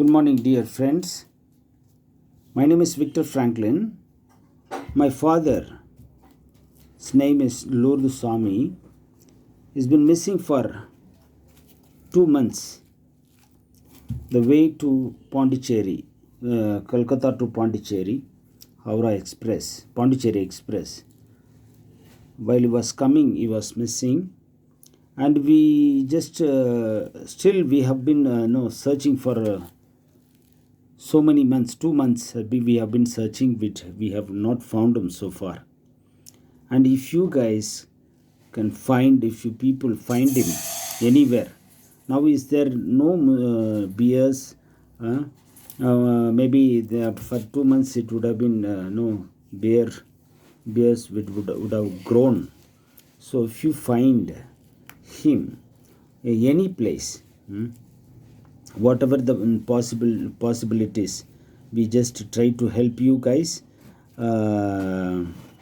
Good morning, dear friends. My name is Victor Franklin. My father's name is Lourdes Swami. He's been missing for 2 months. The way to Pondicherry, Kolkata to Pondicherry, Howrah Express, Pondicherry Express. While he was coming, he was missing, and we just still we have been searching for. So many months, 2 months we have been searching, but we have not found him so far. And if you guys can find, if you people find him anywhere, now is there no beers? Maybe for 2 months it would have been no beers would have grown. So if you find him any place, whatever the possibilities, we just try to help you guys,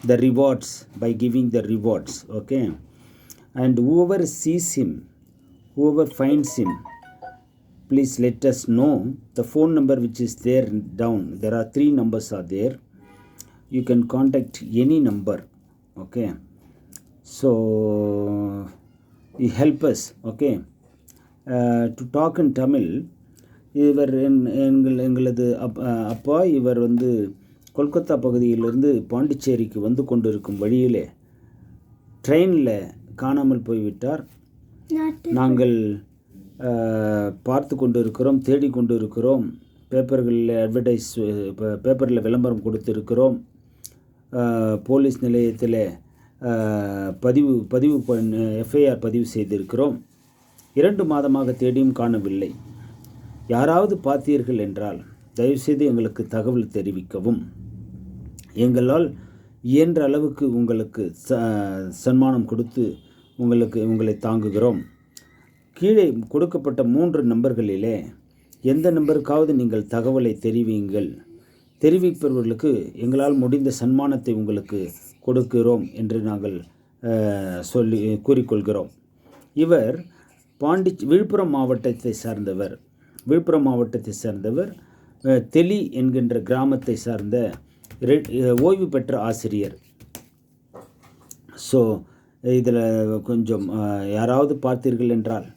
the rewards, by giving the rewards, okay? And whoever sees him, whoever finds him, please let us know. The phone number which is there down, there are 3 numbers are there. You can contact any number, okay? So you help us, okay? To talk in Tamil. இவர் எங்களது அப்பா இவர் கொல்கத்தா பகுதியிலிருந்து பாண்டிச்சேரிக்கு வந்து கொண்டிருக்கும் வழியிலே ட்ரெயினில் காணாமல் போய்விட்டார். நாங்கள் பார்த்து கொண்டு இருக்கிறோம், தேடிக்கொண்டு இருக்கிறோம். பேப்பர்களில் பேப்பரில் விளம்பரம் கொடுத்திருக்கிறோம். போலீஸ் நிலையத்தில் எஃப்ஐஆர் பதிவு செய்திருக்கிறோம். 2 மாதமாக தேடியும் காணவில்லை. யாராவது பார்த்தீர்கள் என்றால் தயவுசெய்து எங்களுக்கு தகவல் தெரிவிக்கவும். எங்களால் இயன்ற அளவுக்கு உங்களுக்கு சன்மானம் கொடுத்து உங்களை தாங்குகிறோம். கீழே கொடுக்கப்பட்ட 3 நம்பர்களிலே எந்த நம்பருக்காவது நீங்கள் தகவலை தெரிவியுங்கள். தெரிவிப்பவர்களுக்கு எங்களால் முடிந்த சன்மானத்தை உங்களுக்கு கொடுக்கிறோம் என்று நாங்கள் கூறிக்கொள்கிறோம். இவர் விழுப்புரம் மாவட்டத்தை சார்ந்தவர். தெளி என்கின்ற கிராமத்தை சார்ந்த ஓய்வு பெற்ற ஆசிரியர். ஸோ இதில் கொஞ்சம் யாராவது பார்த்தீர்கள் என்றால்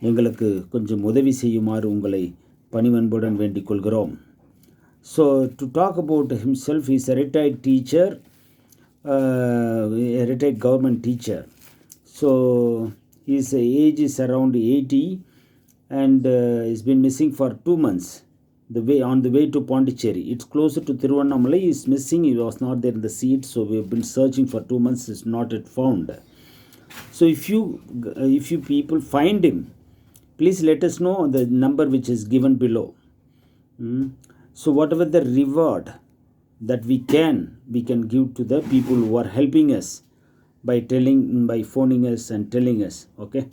எங்களுக்கு கொஞ்சம் உதவி செய்யுமாறு உங்களை பணிவன்புடன் வேண்டிக் கொள்கிறோம். So to talk about himself, is a retired teacher, a retired government teacher. So his age is around 80 and he's been missing for 2 months. On the way to Pondicherry. It's closer to Tiruvannamalai. He is missing. He was not there in the seat. So we have been searching for 2 months. It's not yet found. So if you people find him, please let us know the number which is given below. So whatever the reward that we can give to the people who are helping us by phoning us and telling us, okay?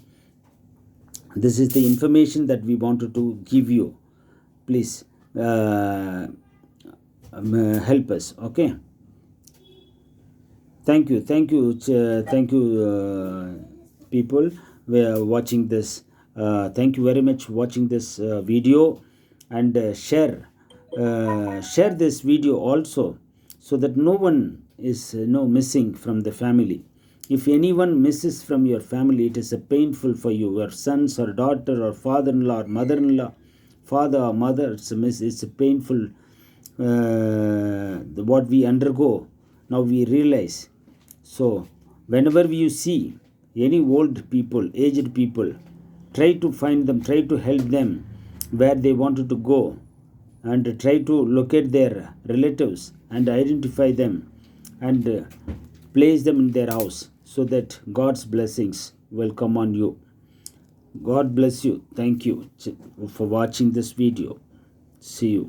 This is the information that we wanted to give you. Please help us, okay? Thank you people who are watching this. Thank you very much watching this video, and share this video also, so that no one is missing from the family. If anyone misses from your family, it is painful for you, your sons or daughter or father-in-law or mother-in-law, father or mother. It's painful what we undergo. Now we realize. So whenever you see any old people, aged people, try to find them, try to help them where they wanted to go, and try to locate their relatives and identify them and place them in their house, so that God's blessings will come on you. God bless you. Thank you for watching this video. See you.